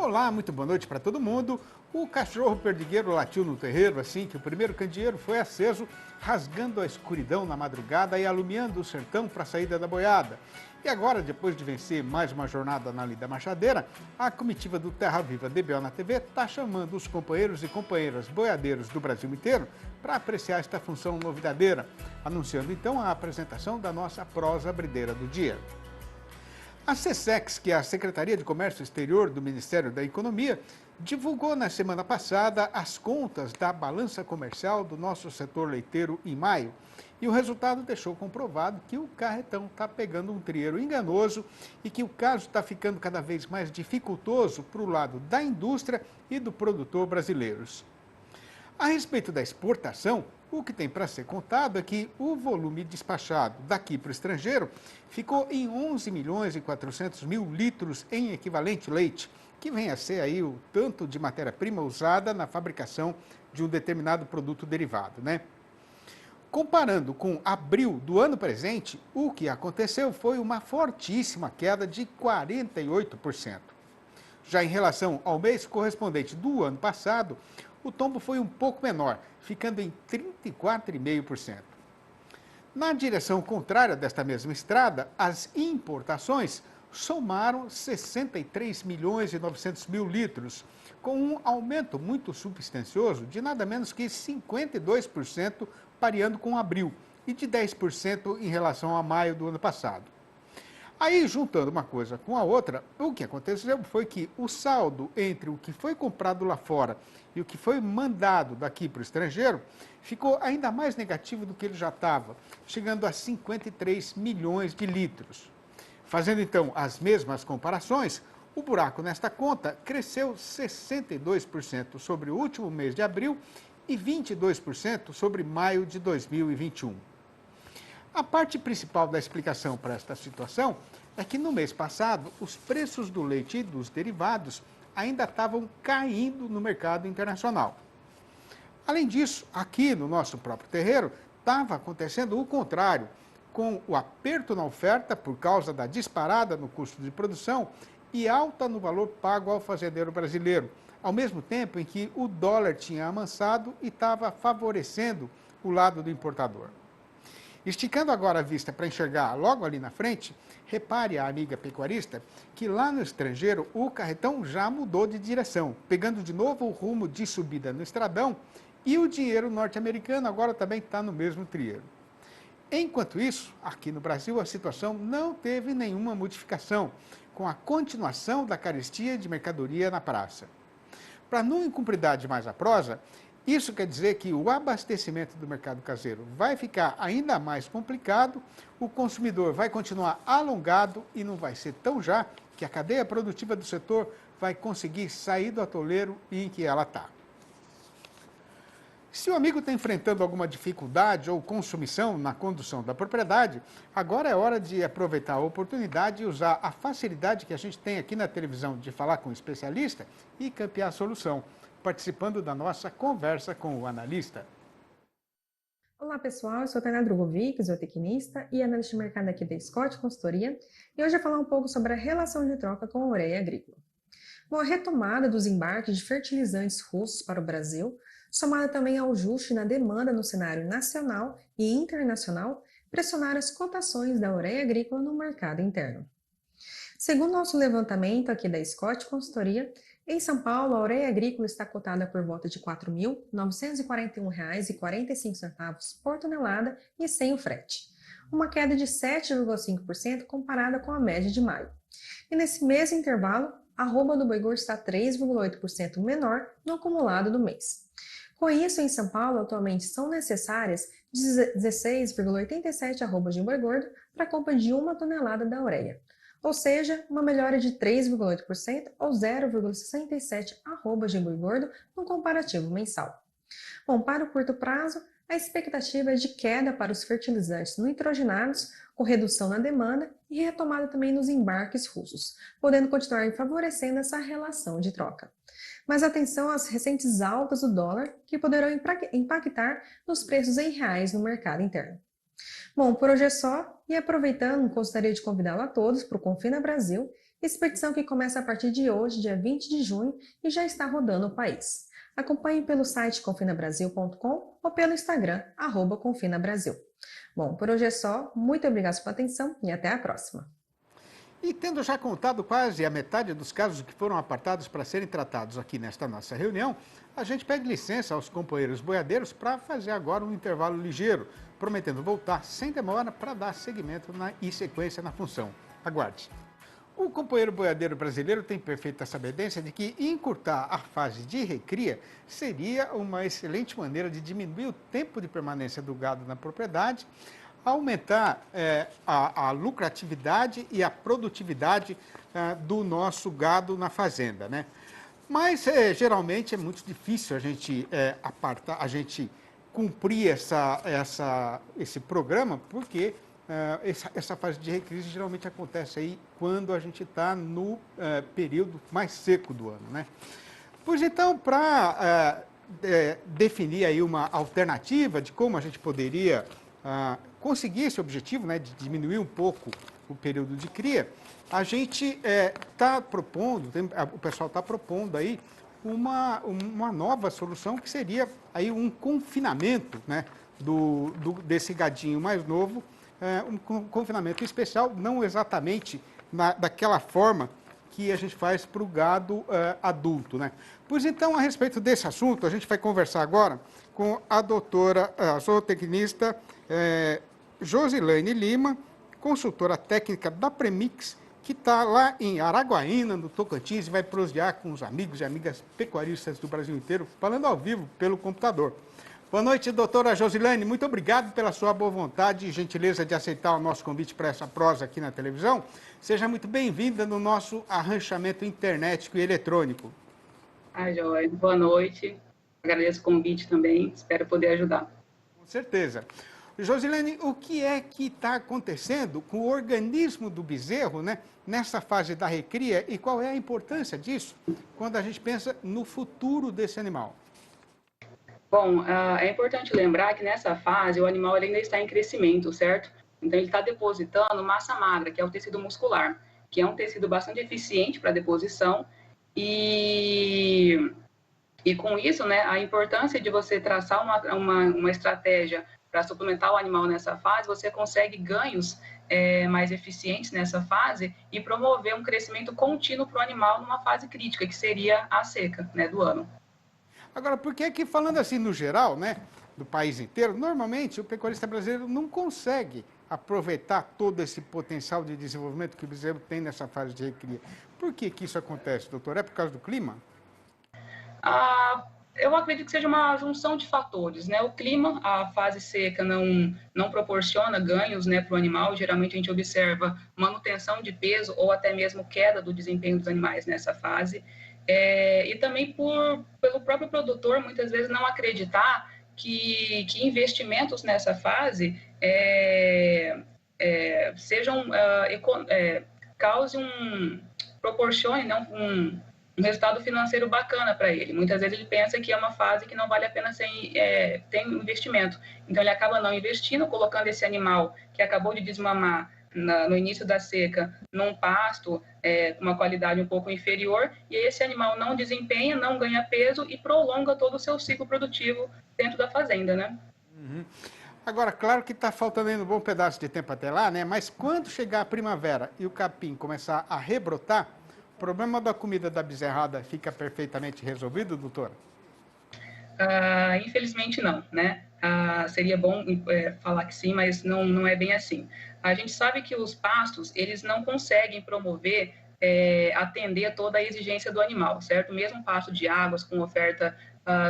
Olá, muito boa noite para todo mundo. O cachorro perdigueiro latiu no terreiro assim que o primeiro candeeiro foi aceso, rasgando a escuridão na madrugada e alumiando o sertão para a saída da boiada. E agora, depois de vencer mais uma jornada na Lida Machadeira, a comitiva do Terra Viva DBO na TV está chamando os companheiros e companheiras boiadeiros do Brasil inteiro para apreciar esta função novidadeira, anunciando então a apresentação da nossa prosa brideira do dia. A SESEX, que é a Secretaria de Comércio Exterior do Ministério da Economia, divulgou na semana passada as contas da balança comercial do nosso setor leiteiro em maio. E o resultado deixou comprovado que o carretão está pegando um trieiro enganoso e que o caso está ficando cada vez mais dificultoso para o lado da indústria e do produtor brasileiros. A respeito da exportação, o que tem para ser contado é que o volume despachado daqui para o estrangeiro ficou em 11 milhões e 400 mil litros em equivalente leite, que vem a ser aí o tanto de matéria-prima usada na fabricação de um determinado produto derivado, né? Comparando com abril do ano presente, o que aconteceu foi uma fortíssima queda de 48%. Já em relação ao mês correspondente do ano passado, o tombo foi um pouco menor, ficando em 34,5%. Na direção contrária desta mesma estrada, as importações somaram 63 milhões e 900 mil litros, com um aumento muito substancioso de nada menos que 52%, pareando com abril, e de 10% em relação a maio do ano passado. Aí, juntando uma coisa com a outra, o que aconteceu foi que o saldo entre o que foi comprado lá fora e o que foi mandado daqui para o estrangeiro ficou ainda mais negativo do que ele já estava, chegando a 53 milhões de litros. Fazendo então as mesmas comparações, o buraco nesta conta cresceu 62% sobre o último mês de abril e 22% sobre maio de 2021. A parte principal da explicação para esta situação é que no mês passado os preços do leite e dos derivados ainda estavam caindo no mercado internacional. Além disso, aqui no nosso próprio terreiro estava acontecendo o contrário, com o aperto na oferta por causa da disparada no custo de produção e alta no valor pago ao fazendeiro brasileiro, ao mesmo tempo em que o dólar tinha amansado e estava favorecendo o lado do importador. Esticando agora a vista para enxergar logo ali na frente, repare a amiga pecuarista que lá no estrangeiro o carretão já mudou de direção, pegando de novo o rumo de subida no estradão e o dinheiro norte-americano agora também está no mesmo trieiro. Enquanto isso, aqui no Brasil a situação não teve nenhuma modificação, com a continuação da carestia de mercadoria na praça. Para não incumpridar demais a prosa, isso quer dizer que o abastecimento do mercado caseiro vai ficar ainda mais complicado, o consumidor vai continuar alongado e não vai ser tão já que a cadeia produtiva do setor vai conseguir sair do atoleiro em que ela está. Se o amigo está enfrentando alguma dificuldade ou consumição na condução da propriedade, agora é hora de aproveitar a oportunidade e usar a facilidade que a gente tem aqui na televisão de falar com o especialista e campear a solução, participando da nossa conversa com o analista. Olá pessoal, eu sou a Tainá Drogovic, zootecnista e analista de mercado aqui da Scott Consultoria, e hoje eu vou falar um pouco sobre a relação de troca com a ureia agrícola. Bom, a retomada dos embarques de fertilizantes russos para o Brasil, somada também ao ajuste na demanda no cenário nacional e internacional, pressionaram as cotações da ureia agrícola no mercado interno. Segundo nosso levantamento aqui da Scott Consultoria, em São Paulo, a ureia agrícola está cotada por volta de R$ 4.941,45 por tonelada e sem o frete, uma queda de 7,5% comparada com a média de maio. E nesse mesmo intervalo, a arroba do boi gordo está 3,8% menor no acumulado do mês. Com isso, em São Paulo, atualmente são necessárias 16,87 arrobas de boi gordo para a compra de 1 tonelada da ureia, ou seja, uma melhora de 3,8% ou 0,67 arrobas de boi gordo no comparativo mensal. Bom, para o curto prazo, a expectativa é de queda para os fertilizantes nitrogenados, com redução na demanda e retomada também nos embarques russos, podendo continuar favorecendo essa relação de troca. Mas atenção às recentes altas do dólar, que poderão impactar nos preços em reais no mercado interno. Bom, por hoje é só, e aproveitando, gostaria de convidá-lo a todos para o Confina Brasil, Expedição que começa a partir de hoje, dia 20 de junho, e já está rodando o país. Acompanhe pelo site confinabrasil.com ou pelo Instagram, @confinabrasil. Bom, por hoje é só. Muito obrigada pela atenção e até a próxima. E tendo já contado quase a metade dos casos que foram apartados para serem tratados aqui nesta nossa reunião, a gente pede licença aos companheiros boiadeiros para fazer agora um intervalo ligeiro, prometendo voltar sem demora para dar seguimento e sequência na função. Aguarde. O companheiro boiadeiro brasileiro tem perfeita sabedência de que encurtar a fase de recria seria uma excelente maneira de diminuir o tempo de permanência do gado na propriedade, aumentar a lucratividade e a produtividade do nosso gado na fazenda, né? Mas geralmente é muito difícil a gente a gente cumprir esse programa, porque essa fase de recrise geralmente acontece aí quando a gente está no período mais seco do ano, né? Pois então, para definir aí uma alternativa de como a gente poderia conseguir esse objetivo, né, de diminuir um pouco o período de cria, a gente está propondo, o pessoal está propondo aí uma nova solução que seria aí um confinamento, né, desse gadinho mais novo, um confinamento especial, não exatamente daquela forma que a gente faz para o gado adulto, né? Pois então, a respeito desse assunto, a gente vai conversar agora com a doutora zootecnista Josilane Lima, consultora técnica da Premix, que está lá em Araguaína, no Tocantins, e vai prosear com os amigos e amigas pecuaristas do Brasil inteiro, falando ao vivo pelo computador. Boa noite, doutora Josilane. Muito obrigado pela sua boa vontade e gentileza de aceitar o nosso convite para essa prosa aqui na televisão. Seja muito bem-vinda no nosso arranchamento internetico e eletrônico. Joia. Boa noite. Agradeço o convite também. Espero poder ajudar. Com certeza. Josilane, o que é que está acontecendo com o organismo do bezerro, né, nessa fase da recria, e qual é a importância disso quando a gente pensa no futuro desse animal? Bom, é importante lembrar que nessa fase o animal ainda está em crescimento, certo? Então ele está depositando massa magra, que é o tecido muscular, que é um tecido bastante eficiente para deposição e com isso, né, a importância de você traçar uma estratégia para suplementar o animal nessa fase, você consegue ganhos mais eficientes nessa fase e promover um crescimento contínuo para o animal numa fase crítica, que seria a seca, né, do ano. Agora, por que que, falando assim no geral, né, do país inteiro, normalmente o pecuarista brasileiro não consegue aproveitar todo esse potencial de desenvolvimento que o bezerro tem nessa fase de recria? Por que que isso acontece, doutor? É por causa do clima? Eu acredito que seja uma junção de fatores, né? O clima, a fase seca não proporciona ganhos, né, para o animal. Geralmente a gente observa manutenção de peso ou até mesmo queda do desempenho dos animais nessa fase. E também pelo próprio produtor, muitas vezes, não acreditar que investimentos nessa fase proporcione, né, um resultado financeiro bacana para ele. Muitas vezes ele pensa que é uma fase que não vale a pena ter um investimento. Então ele acaba não investindo, colocando esse animal que acabou de desmamar no início da seca num pasto com uma qualidade um pouco inferior, e esse animal não desempenha, não ganha peso e prolonga todo o seu ciclo produtivo dentro da fazenda, né? Uhum. Agora, claro que está faltando ainda um bom pedaço de tempo até lá, né? Mas quando chegar a primavera e o capim começar a rebrotar, o problema da comida da bezerrada fica perfeitamente resolvido, doutora? Infelizmente não, né? Seria bom falar que sim, mas não é bem assim. A gente sabe que os pastos, eles não conseguem promover, atender toda a exigência do animal, certo? Mesmo pasto de águas com oferta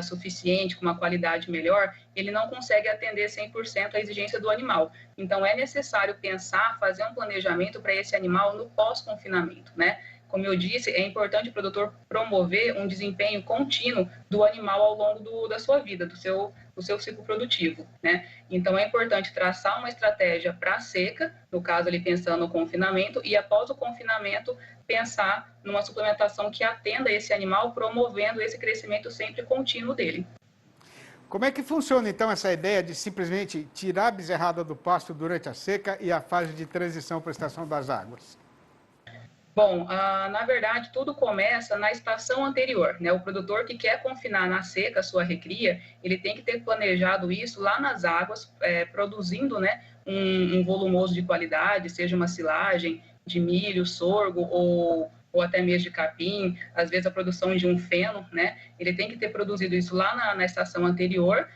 suficiente, com uma qualidade melhor, ele não consegue atender 100% a exigência do animal. Então, é necessário pensar, fazer um planejamento para esse animal no pós-confinamento, né? Como eu disse, é importante o produtor promover um desempenho contínuo do animal ao longo da sua vida, do seu ciclo produtivo, né? Então, é importante traçar uma estratégia para a seca, no caso, ali pensando no confinamento, e após o confinamento, pensar numa suplementação que atenda esse animal, promovendo esse crescimento sempre contínuo dele. Como é que funciona, então, essa ideia de simplesmente tirar a bezerrada do pasto durante a seca e a fase de transição para a estação das águas? Bom, na verdade, tudo começa na estação anterior, né? O produtor que quer confinar na seca a sua recria, ele tem que ter planejado isso lá nas águas, produzindo, né, um volumoso de qualidade, seja uma silagem de milho, sorgo ou até mesmo de capim, às vezes a produção de um feno, né? Ele tem que ter produzido isso lá na estação anterior,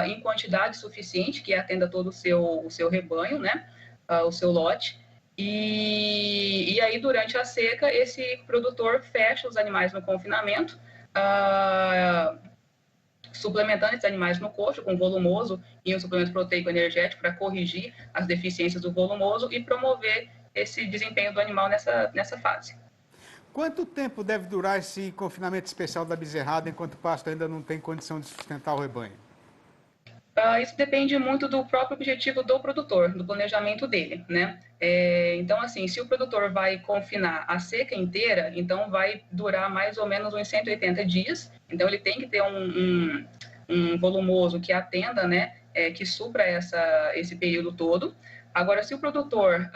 em quantidade suficiente que atenda todo o seu rebanho, né? O seu lote. E aí, durante a seca, esse produtor fecha os animais no confinamento, ah, suplementando esses animais no coxo com volumoso e um suplemento proteico energético para corrigir as deficiências do volumoso e promover esse desempenho do animal nessa fase. Quanto tempo deve durar esse confinamento especial da bezerrada enquanto o pasto ainda não tem condição de sustentar o rebanho? Isso depende muito do próprio objetivo do produtor, do planejamento dele, né? Então, assim, se o produtor vai confinar a seca inteira, então vai durar mais ou menos uns 180 dias. Então, ele tem que ter um volumoso que atenda, né? Que supra esse período todo. Agora, se o produtor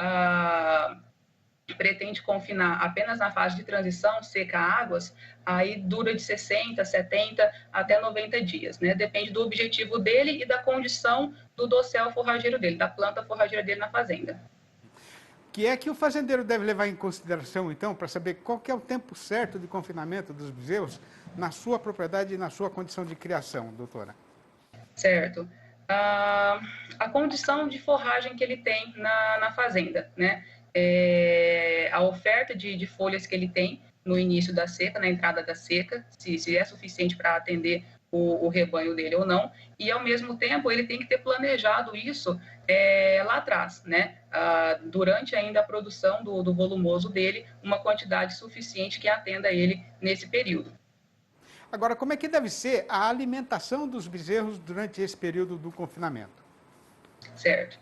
pretende confinar apenas na fase de transição, seca águas, aí dura de 60, 70 até 90 dias, né? Depende do objetivo dele e da condição do dossel forrageiro dele, da planta forrageira dele na fazenda. O que é que o fazendeiro deve levar em consideração, então, para saber qual que é o tempo certo de confinamento dos bezerros na sua propriedade e na sua condição de criação, doutora? Certo. A condição de forragem que ele tem na fazenda, né? A oferta de folhas que ele tem no início da seca, na entrada da seca, se é suficiente para atender o rebanho dele ou não, e ao mesmo tempo ele tem que ter planejado isso lá atrás, né? Durante ainda a produção do volumoso dele, uma quantidade suficiente que atenda ele nesse período. Agora, como é que deve ser a alimentação dos bezerros durante esse período do confinamento? Certo.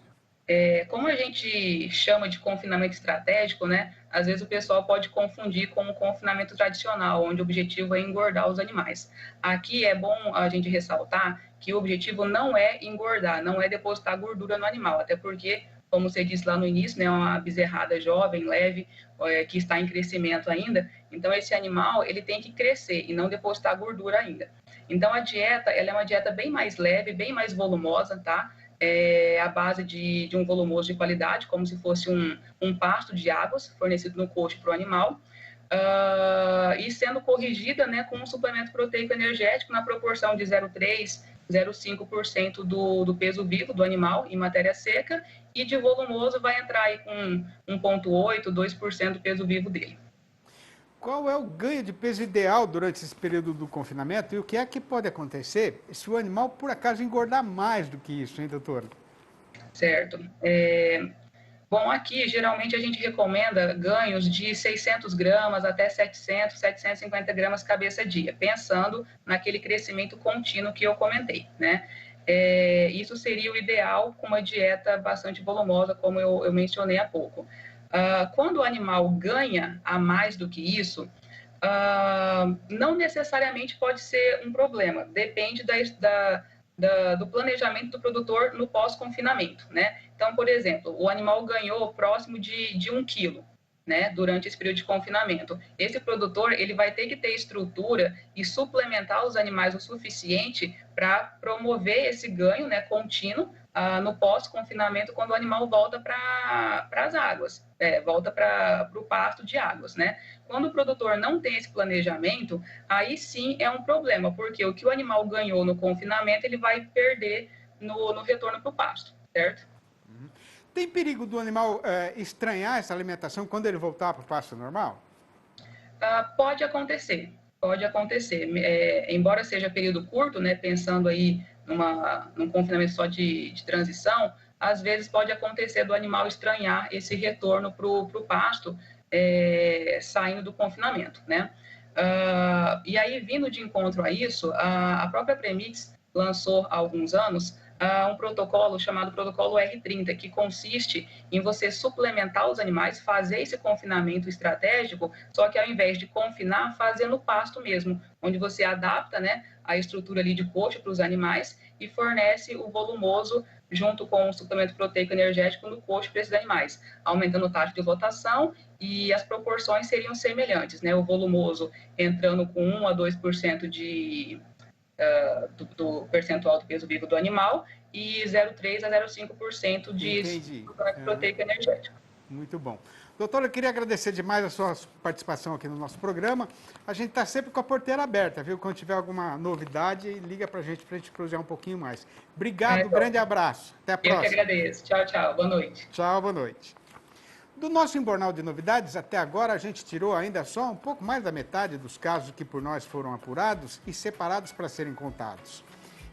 Como a gente chama de confinamento estratégico, né? Às vezes o pessoal pode confundir com o confinamento tradicional, onde o objetivo é engordar os animais. Aqui é bom a gente ressaltar que o objetivo não é engordar, não é depositar gordura no animal, até porque, como você disse lá no início, né, uma bezerrada jovem, leve, que está em crescimento ainda. Então esse animal ele tem que crescer e não depositar gordura ainda. Então a dieta ela é uma dieta bem mais leve, bem mais volumosa, tá? A base de um volumoso de qualidade, como se fosse um pasto de águas fornecido no coxo para o animal, e sendo corrigida, né, com um suplemento proteico energético na proporção de 0,3, 0,5% do peso vivo do animal em matéria seca, e de volumoso vai entrar aí com 1,8, 2% do peso vivo dele. Qual é o ganho de peso ideal durante esse período do confinamento e o que é que pode acontecer se o animal, por acaso, engordar mais do que isso, hein, doutor? Certo. Bom, aqui geralmente a gente recomenda ganhos de 600 gramas até 700, 750 gramas cabeça dia, pensando naquele crescimento contínuo que eu comentei, né? Isso seria o ideal com uma dieta bastante volumosa, como eu mencionei há pouco. Quando o animal ganha a mais do que isso, não necessariamente pode ser um problema, depende do planejamento do produtor no pós-confinamento, né? Então, por exemplo, o animal ganhou próximo de 1 quilo, né, durante esse período de confinamento. Esse produtor ele vai ter que ter estrutura e suplementar os animais o suficiente para promover esse ganho, né, contínuo no pós-confinamento, quando o animal volta para as águas, volta para o pasto de águas, né? Quando o produtor não tem esse planejamento, aí sim é um problema, porque o que o animal ganhou no confinamento, ele vai perder no retorno para o pasto, certo? Tem perigo do animal estranhar essa alimentação quando ele voltar para o pasto normal? Pode acontecer, pode acontecer. Embora seja período curto, né, pensando aí num confinamento só de transição, às vezes pode acontecer do animal estranhar esse retorno para o pasto, saindo do confinamento, né? E aí, vindo de encontro a isso, a própria Premix lançou há alguns anos um protocolo chamado protocolo R30, que consiste em você suplementar os animais, fazer esse confinamento estratégico, só que ao invés de confinar, fazer no pasto mesmo, onde você adapta, né, a estrutura ali de coxo para os animais e fornece o volumoso junto com o suplemento proteico energético no coxo para esses animais, aumentando a taxa de lotação e as proporções seriam semelhantes, né? O volumoso entrando com 1 a 2% do percentual do peso vivo do animal e 0,3 a 0,5% de suplemento proteico energético. Muito bom. Doutora, eu queria agradecer demais a sua participação aqui no nosso programa. A gente está sempre com a porteira aberta, viu? Quando tiver alguma novidade, liga para a gente cruzar um pouquinho mais. Obrigado, grande abraço. Até a próxima. Eu que agradeço. Tchau, tchau. Boa noite. Tchau, boa noite. Do nosso Embornal de Novidades, até agora a gente tirou ainda só um pouco mais da metade dos casos que por nós foram apurados e separados para serem contados.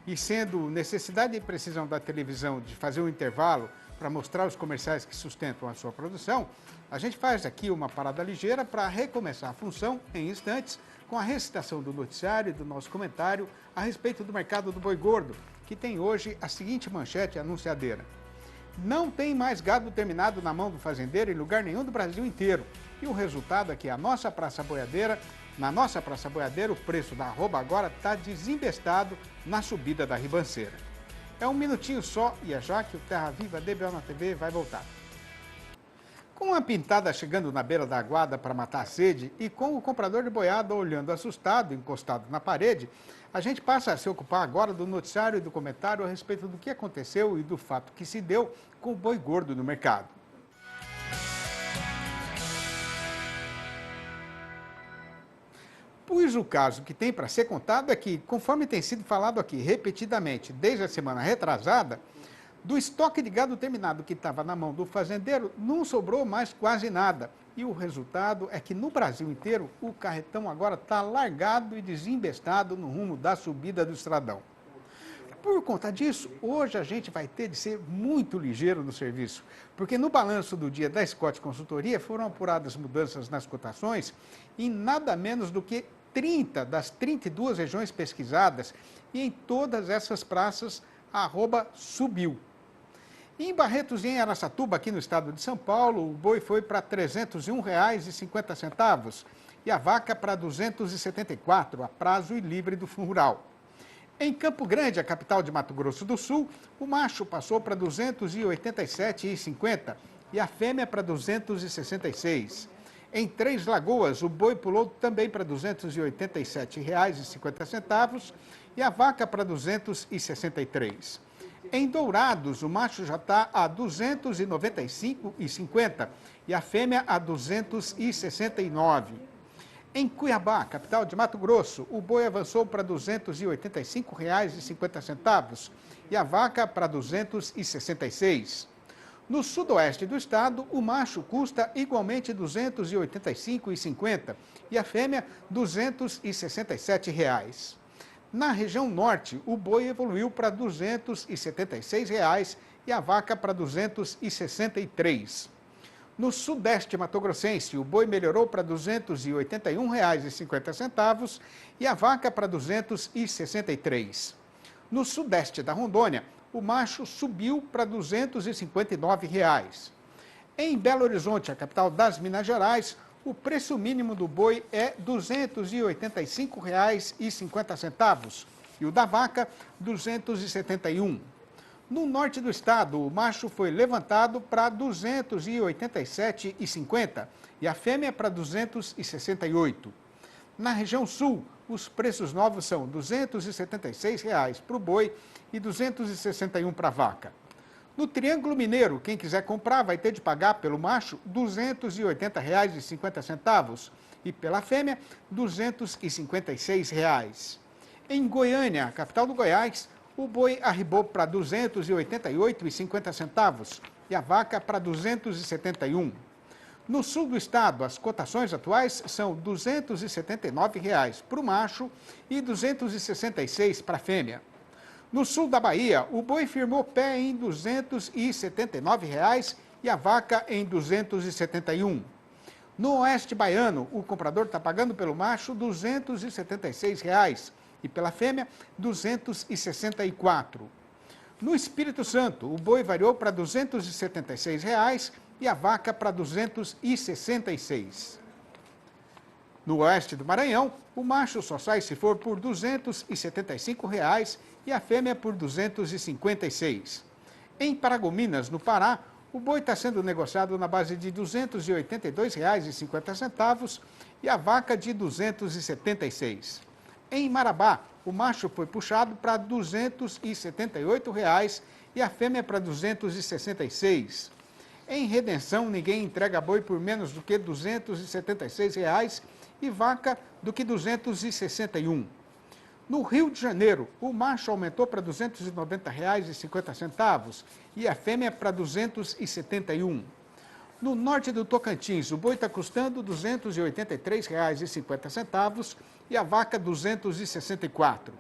E sendo necessidade e precisão da televisão de fazer um intervalo para mostrar os comerciais que sustentam a sua produção, a gente faz aqui uma parada ligeira para recomeçar a função em instantes com a recitação do noticiário e do nosso comentário a respeito do mercado do boi gordo, que tem hoje a seguinte manchete anunciadeira. Não tem mais gado terminado na mão do fazendeiro em lugar nenhum do Brasil inteiro. E o resultado é que na nossa Praça Boiadeira, o preço da arroba agora está desembestado na subida da ribanceira. É um minutinho só e é já que o Terra Viva DBO na TV vai voltar. Com a pintada chegando na beira da aguada para matar a sede e com o comprador de boiada olhando assustado, encostado na parede, a gente passa a se ocupar agora do noticiário e do comentário a respeito do que aconteceu e do fato que se deu com o boi gordo no mercado. Pois o caso que tem para ser contado é que, conforme tem sido falado aqui repetidamente desde a semana retrasada, do estoque de gado terminado que estava na mão do fazendeiro, não sobrou mais quase nada. E o resultado é que no Brasil inteiro, o carretão agora está largado e desembestado no rumo da subida do estradão. Por conta disso, hoje a gente vai ter de ser muito ligeiro no serviço, porque no balanço do dia da Scott Consultoria foram apuradas mudanças nas cotações em nada menos do que 30 das 32 regiões pesquisadas e em todas essas praças a arroba subiu. Em Barretos e em Araçatuba, aqui no estado de São Paulo, o boi foi para R$ 301,50 e a vaca para R$ 274, a prazo e livre do Fundo Rural. Em Campo Grande, a capital de Mato Grosso do Sul, o macho passou para R$ 287,50 e a fêmea para R$ 266. Em Três Lagoas, o boi pulou também para R$ 287,50 e a vaca para R$ 263. Em Dourados, o macho já está a R$ 295,50 e a fêmea a R$ 269. Em Cuiabá, capital de Mato Grosso, o boi avançou para R$ 285,50 e a vaca para R$ 266. No sudoeste do estado, o macho custa igualmente R$ 285,50 e a fêmea R$ 267. Na região norte, o boi evoluiu para R$ 276 e a vaca para R$ 263. No sudeste matogrossense, o boi melhorou para R$ 281,50 e a vaca para R$ 263. No sudeste da Rondônia, o macho subiu para R$ 259. Em Belo Horizonte, a capital das Minas Gerais, o preço mínimo do boi é R$ 285,50 e o da vaca, R$ 271. No norte do estado, o macho foi levantado para R$ 287,50 e a fêmea para R$ 268. Na região sul, os preços novos são R$ 276 para o boi e R$ 261 para a vaca. No Triângulo Mineiro, quem quiser comprar vai ter de pagar pelo macho R$ 280,50 e pela fêmea R$ 256. Em Goiânia, a capital do Goiás, o boi arribou para R$ 288,50 e a vaca para R$ 271. No sul do estado, as cotações atuais são R$ 279 para o macho e R$ 266 para a fêmea. No sul da Bahia, o boi firmou pé em R$ 279 e a vaca em R$ 271. No oeste baiano, o comprador está pagando pelo macho R$ 276 e pela fêmea R$ 264. No Espírito Santo, o boi variou para R$ 276 e a vaca para R$ 266. No oeste do Maranhão, o macho só sai se for por R$ 275 e a fêmea por R$ 256. Em Paragominas, no Pará, o boi está sendo negociado na base de R$ 282,50 e a vaca de R$ 276. Em Marabá, o macho foi puxado para R$ 278 e a fêmea para R$ 266. Em Redenção, ninguém entrega boi por menos do que R$ 276 e vaca do que R$ 261. No Rio de Janeiro, o macho aumentou para R$ 290,50 e a fêmea para R$ 271. No norte do Tocantins, o boi está custando R$ 283,50 e a vaca R$ 264.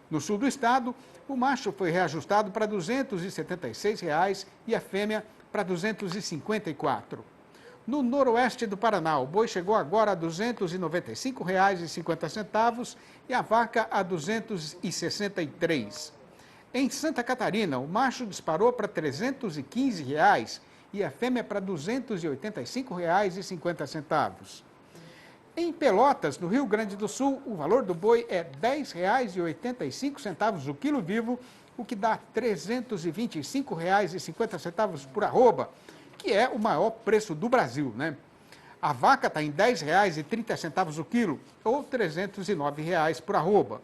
No sul do estado, o macho foi reajustado para R$ 276 e a fêmea para R$ 254. No noroeste do Paraná, o boi chegou agora a R$ 295,50 e a vaca a R$ 263. Em Santa Catarina, o macho disparou para R$ 315 e a fêmea para R$ 285,50. Em Pelotas, no Rio Grande do Sul, o valor do boi é R$ 10,85 o quilo vivo, o que dá R$ 325,50 por arroba, que é o maior preço do Brasil, né? A vaca está em R$ 10,30 o quilo, ou R$ 309 por arroba.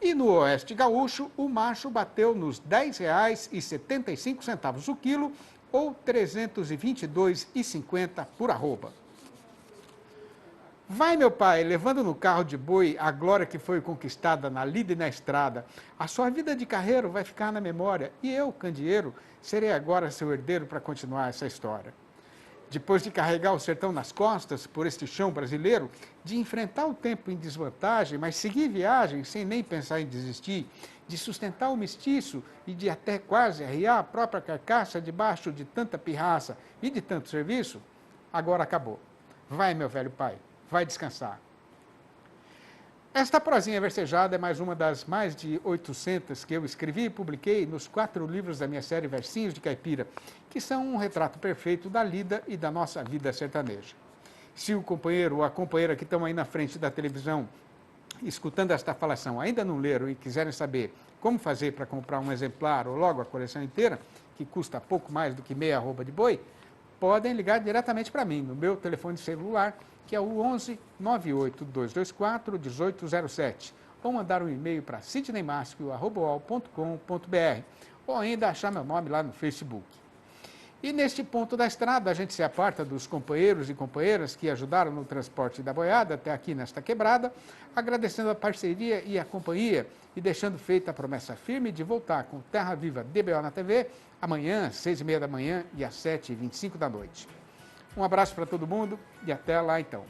E no Oeste Gaúcho, o macho bateu nos R$ 10,75 o quilo, ou R$ 322,50 por arroba. Vai, meu pai, levando no carro de boi a glória que foi conquistada na lida e na estrada. A sua vida de carreiro vai ficar na memória e eu, candeeiro, serei agora seu herdeiro para continuar essa história. Depois de carregar o sertão nas costas por este chão brasileiro, de enfrentar o tempo em desvantagem, mas seguir viagem sem nem pensar em desistir, de sustentar o mestiço e de até quase arriar a própria carcaça debaixo de tanta pirraça e de tanto serviço, agora acabou. Vai, meu velho pai. Vai descansar. Esta prosinha versejada é mais uma das mais de 800 que eu escrevi e publiquei nos 4 livros da minha série Versinhos de Caipira, que são um retrato perfeito da lida e da nossa vida sertaneja. Se o companheiro ou a companheira que estão aí na frente da televisão, escutando esta falação, ainda não leram e quiserem saber como fazer para comprar um exemplar ou logo a coleção inteira, que custa pouco mais do que meia arroba de boi, podem ligar diretamente para mim, no meu telefone celular, que é o 11 98 224 1807, ou mandar um e-mail para sidneymascio@uol.com.br, ou ainda achar meu nome lá no Facebook. E neste ponto da estrada, a gente se aparta dos companheiros e companheiras que ajudaram no transporte da boiada até aqui nesta quebrada, agradecendo a parceria e a companhia e deixando feita a promessa firme de voltar com Terra Viva DBO na TV, amanhã, às 6h30 da manhã e às 7h25 da noite. Um abraço para todo mundo e até lá então.